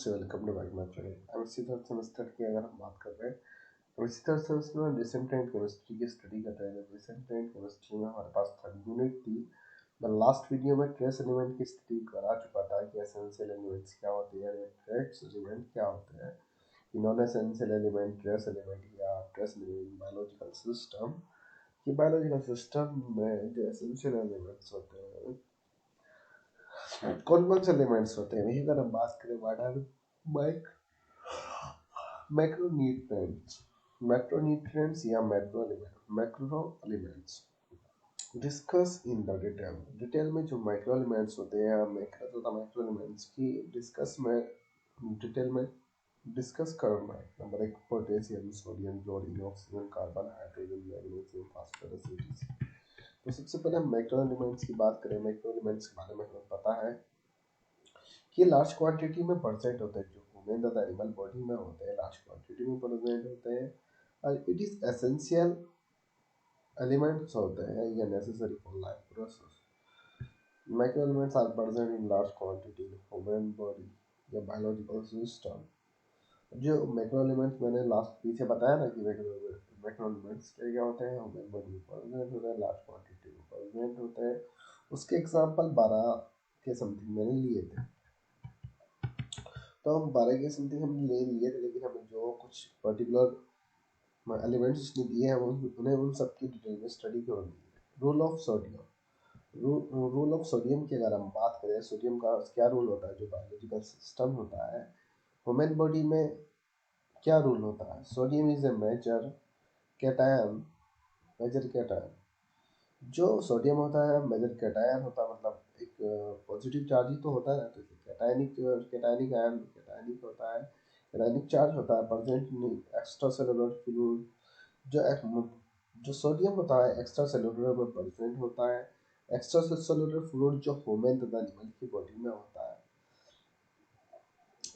Most welcome to back my channel. अब इसी third semester की अगर हम बात कर रहे हैं तो इसी थर्ड सेमेस्टर में रिसेंट टाइम केमिस्ट्री की स्टडी कर रहे हैं। रिसेंट टाइम केमिस्ट्री में हमारे पास थर्ड यूनिट थी। मैं लास्ट वीडियो में ट्रेस एलिमेंट की स्टडी करा चुका था कि एसेंशियल एलिमेंट्स क्या होते हैं या ट्रेस एलिमेंट क्या होते हैं, non essential element, trace element या ट्रेस एलिमेंट बायोलॉजिकल सिस्टम। कि बायोलॉजिकल सिस्टम में जो एसेंशियल एलिमेंट्स होते हैं कौन कौन से एलिमेंट्स होते हैं, वही अगर हम बात करें what are mike macronutrients, macronutrients या macro elements discuss in the detail. Detail में जो माइक्रो एलिमेंट्स होते हैं मैक्रो तथा मैक्रो एलिमेंट्स की डिस्कस में डिटेल में डिस्कस करना है। नंबर एक, potassium, sodium, chlorine, oxygen, carbon, hydrogen, magnesium, phosphorus, etc. तो सबसे पहले हम माइक्रो एलिमेंट्स की बात करें। माइक्रो एलिमेंट्स के बारे में हमें पता है कि लार्ज क्वांटिटी में प्रेजेंट होते हैं, जो ह्यूमन तथा एनिमल बॉडी में होते हैं, लार्ज क्वांटिटी में प्रेजेंट होते हैं और इट इज एसेंशियल एलिमेंट्स होते हैं या necessary for life process. Micro elements are present in large quantity in human body या बायोलॉजिकल सिस्टम। जो माइक्रो एलिमेंट्स मैंने लास्ट पीछे बताया ना कि माइक्रो एलिमेंट्स क्या क्या होते हैं, ह्यूमन बॉडी में प्रेजेंट होते हैं, लार्ज क्वांटिटी में प्रेजेंट होते हैं। उसके एग्जांपल 12 के समथिंग मैंने लिए थे। तो हम 12 के समथिंग हमने ले लिए थे, लेकिन हमें जो कुछ पर्टिकुलर एलिमेंट्स उसने दिए हैं उन्हें उन सब की डिटेल में स्टडी करनी है। Role of sodium, role of sodium की अगर हम बात करें, सोडियम का क्या रोल होता है जो बायोलॉजिकल सिस्टम होता है ह्यूमन बॉडी में, क्या रोल होता है। Sodium is a major cation, major cation. जो सोडियम होता है मेजर कैटायन होता है, मतलब एक पॉजिटिव चार्ज ही तो होता है, तो कैटायनिक कैटायनिक आयन कैटायनिक होता है, कैटायनिक चार्ज होता है present in extra cellular fluid. जो सोडियम होता है एक्स्ट्रा सेलुलर में प्रेजेंट होता है। एक्स्ट्रा सेलुलर फ्लूइड जो ह्यूमन तथा एनिमल की बॉडी में होता है।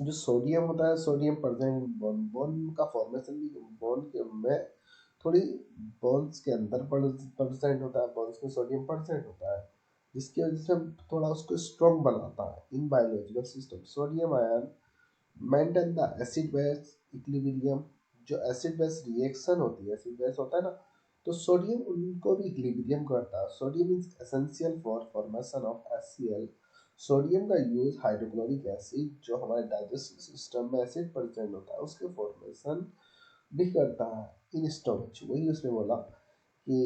जो सोडियम होता है, सोडियम प्रेजेंट बोन, बोन का फॉर्मेशन भी बोन के में थोड़ी बोन्स के अंदर परसेंट होता है, बोन्स में सोडियम परसेंट होता है, जिसकी वजह से थोड़ा उसको स्ट्रॉन्ग बनाता है। In biological system sodium ion maintain the acid base equilibrium. जो एसिड बेस रिएक्शन होती है, एसिड बेस होता है ना, तो सोडियम उनको भी इक्विलिब्रियम करता है। Sodium is essential for formation of HCl। Sodium का यूज हाइड्रोक्लोरिक एसिड जो हमारे डाइजेस्टिव सिस्टम में एसिड प्रेजेंट होता है उसके फॉर्मेशन भी करता है इन स्टोरेज। वही उसने बोला कि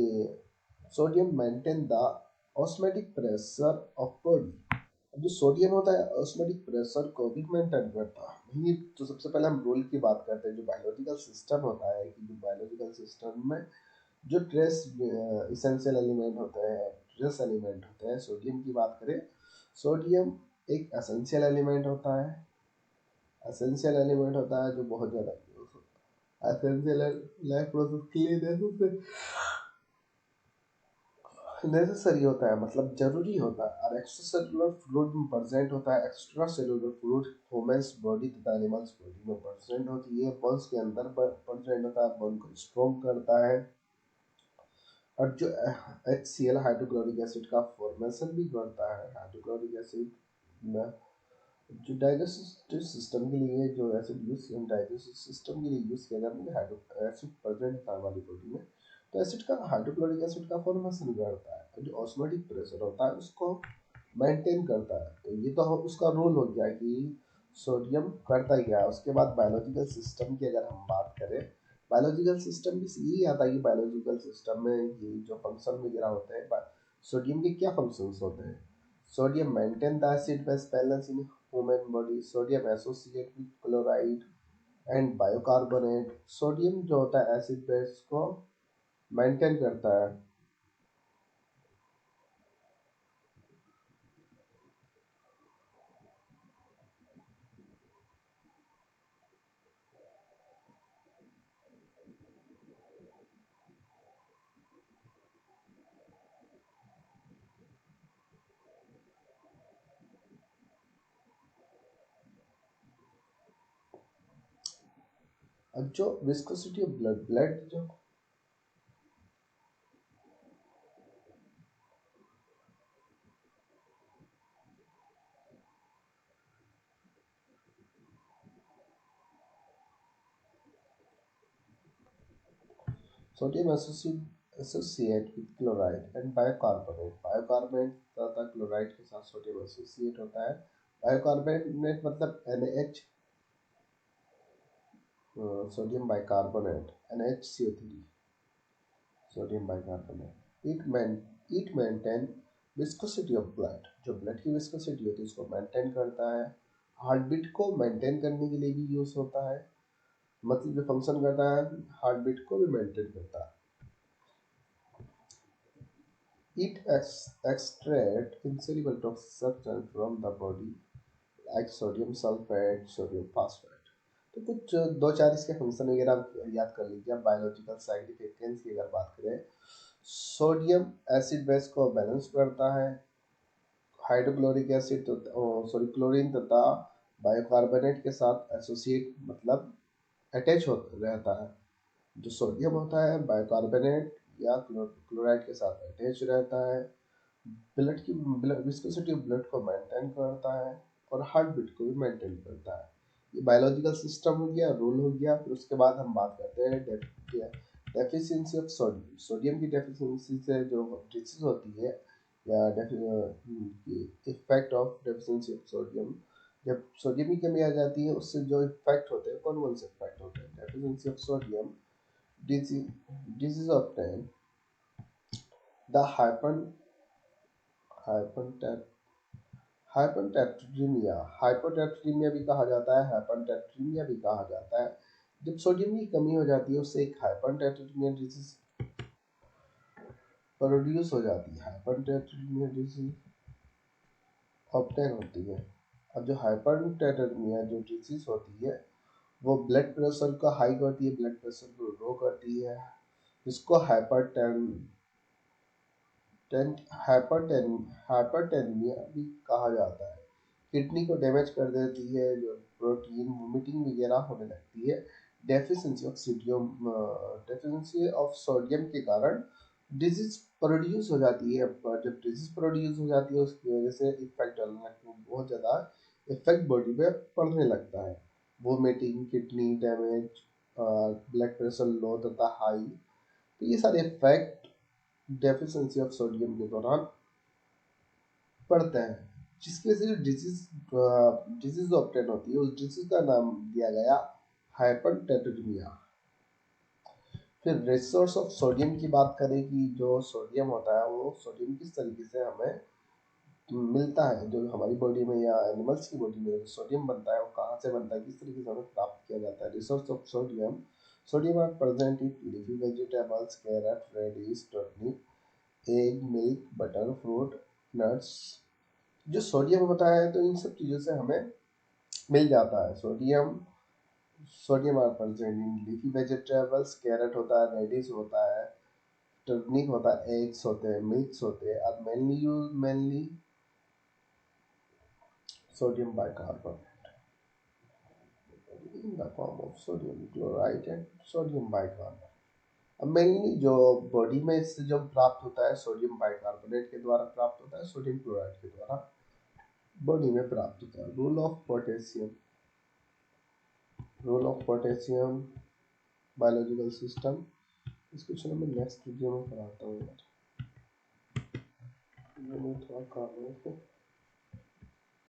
sodium maintain the osmotic pressure of body. जो सोडियम होता है ऑस्मोटिक प्रेशर को भी मेंटेन करता है। वही तो सबसे पहले हम रोल की बात करते हैं। जो बायोलॉजिकल सिस्टम होता है कि जो बायोलॉजिकल सिस्टम में जो ट्रेस इसेंशियल एलिमेंट होते हैं, ट्रेस एलिमेंट होते हैं, सोडियम की बात करें, सोडियम एक एसेंशियल एलिमेंट होता है। एसेंशियल एलिमेंट होता है जो बहुत ज़्यादा एसेंशियल लाइफ प्रोसेस के लिए नेसेसरी होता है, मतलब जरूरी होता है। और एक्स्ट्रा सेलुलर फ्लूइड में प्रेजेंट होता है। Extra cellular fluid humans body तथा एनिमल्स बॉडी में प्रेजेंट होती है। बोन्स के अंदर प्रेजेंट होता है, बोन को स्ट्रॉन्ग करता है। और जो HCl हाइड्रोक्लोरिक एसिड का फॉर्मेशन भी करता है। हाइड्रोक्लोरिक एसिड में जो डाइजेस्टिव सिस्टम के लिए जो एसिड यूज डाइजेस्टिव सिस्टम के लिए यूज किया जाता है, हाइड्रो एसिड प्रेजेंट होता है हमारी बॉडी में, तो एसिड का हाइड्रोक्लोरिक एसिड का फॉर्मेशन करता है। जो ऑस्मोटिक प्रेशर होता है उसको मेंटेन करता है। तो ये तो उसका रोल हो गया कि सोडियम करता ही गया। उसके बाद बायोलॉजिकल सिस्टम की अगर हम बात करें, बायोलॉजिकल सिस्टम भी यही आता है कि बायोलॉजिकल सिस्टम में ये जो फंक्शन वगैरह होते हैं, सोडियम के क्या फंक्शंस होते हैं। Sodium maintain the acid base balance in human body. Sodium associate with chloride and bicarbonate. Sodium जो होता है एसिड बेस को मेंटेन करता है। और जो विस्कोसिटी ऑफ ब्लड, ब्लड जो sodium associate with chloride and bicarbonate. Bicarbonate तथा क्लोराइड के साथ सोडियम एसोसिएट होता है। बायोकार्बोनेट मतलब NaH, sodium bicarbonate NaCO3, sodium bicarbonate. It maintain viscosity of blood. जो ब्लड की विस्कोसिटी होती है उसको मेंटेन करता है। हार्ट बीट को मेंटेन करने के लिए भी यूज होता है, मतलब जो फंक्शन करता है हार्ट बीट को भी मेंटेन करता है। It extract insoluble toxic substance from the body like sodium sulfate, sodium phosphate। तो कुछ दो चार इसके फंक्शन वगैरह आप याद कर लीजिए। बायोलॉजिकल साइग्निफिकेंस की अगर बात करें, सोडियम एसिड बेस को बैलेंस करता है। हाइड्रोक्लोरिक एसिड सॉरी क्लोरीन तथा बायोकार्बोनेट के साथ एसोसिएट मतलब अटैच हो रहता है। जो सोडियम होता है बायोकार्बोनेट या क्लोराइड के साथ अटैच रहता है। ब्लड की विस्कोसिटी ऑफ ब्लड को मेंटेन करता है और हार्ट बीट को भी मेंटेन करता है। ये बायोलॉजिकल सिस्टम हो गया, रूल हो गया। फिर उसके बाद हम बात करते हैं डेफिशिएंसी ऑफ सोडियम। सोडियम की डेफिशिएंसी से जो डिसीज होती है या effect of deficiency of sodium, जब सोडियम की कमी आ जाती है उससे जो इफेक्ट होते हैं कौन कौन से इफेक्ट होते हैं। Deficiency of sodium disease of the hypernatraemia. Hyponatraemia भी कहा जाता है, हाइपरटेट्रीमिया भी कहा जाता है। जब सोडियम की कमी हो जाती है उससे एक हाइपरटेट्रीमिया डिजीज प्रोड्यूस हो जाती है। हाइपरटेट्रीमिया डिजीज ऑब्टेन होती है। और जो हाइपरटेट्रीमिया जो डिजीज होती है वो ब्लड प्रेशर का हाई करती है, ब्लड प्रेशर को लो करती है, जिसको हाइपरटेनिमिया भी कहा जाता है। किडनी को डैमेज कर देती है, जो प्रोटीन वोमिटिंग वगैरह होने लगती है। डेफिशिएंसी ऑफ सोडियम के कारण डिजीज प्रोड्यूस हो जाती है। पर जब डिजीज प्रोड्यूस हो जाती है उसकी वजह से इफेक्ट डालने लगता है, बहुत ज़्यादा इफेक्ट बॉडी पे पड़ने लगता है। Vomiting, kidney damage, blood pressure low तथा हाई, तो ये सारे इफेक्ट डेफिशिएंसी ऑफ सोडियम के दौरान पड़ते हैं, जिसकी वजह से डिजीज ऑब्टेन होती है। उस डिजीज का नाम दिया गया हाइपरटेट्रीमिया। फिर रिसोर्स ऑफ सोडियम की बात करें कि जो सोडियम होता है वो सोडियम किस तरीके से हमें मिलता है, जो हमारी बॉडी में या एनिमल्स की बॉडी में सोडियम बनता है वो कहाँ से बनता है, किस तरीके से हमें प्राप्त किया जाता है। Resource of sodium, sodium are present in leafy vegetables, carrot, radish, turnip, egg, milk, butter, fruit, nuts. जो सोडियम होता है तो इन सब चीज़ों से हमें मिल जाता है। Sodium are present in leafy vegetables, carrot होता है, रेडिश होता है, टर्निप होता है, एग्स होते हैं, मिल्क्स होते हैं, और mainly sodium bicarbonate in the form of sodium chloride and sodium bicarbonate। अब मेनली जो बॉडी में इससे जो प्राप्त होता है सोडियम बाइकार्बोनेट के द्वारा प्राप्त होता है, सोडियम क्लोराइड के द्वारा बॉडी में प्राप्त होता है। Role of potassium biological system, इसको चलो मैं नेक्स्ट वीडियो में पढ़ाता हूँ यार, मैं थोड़ा काम है।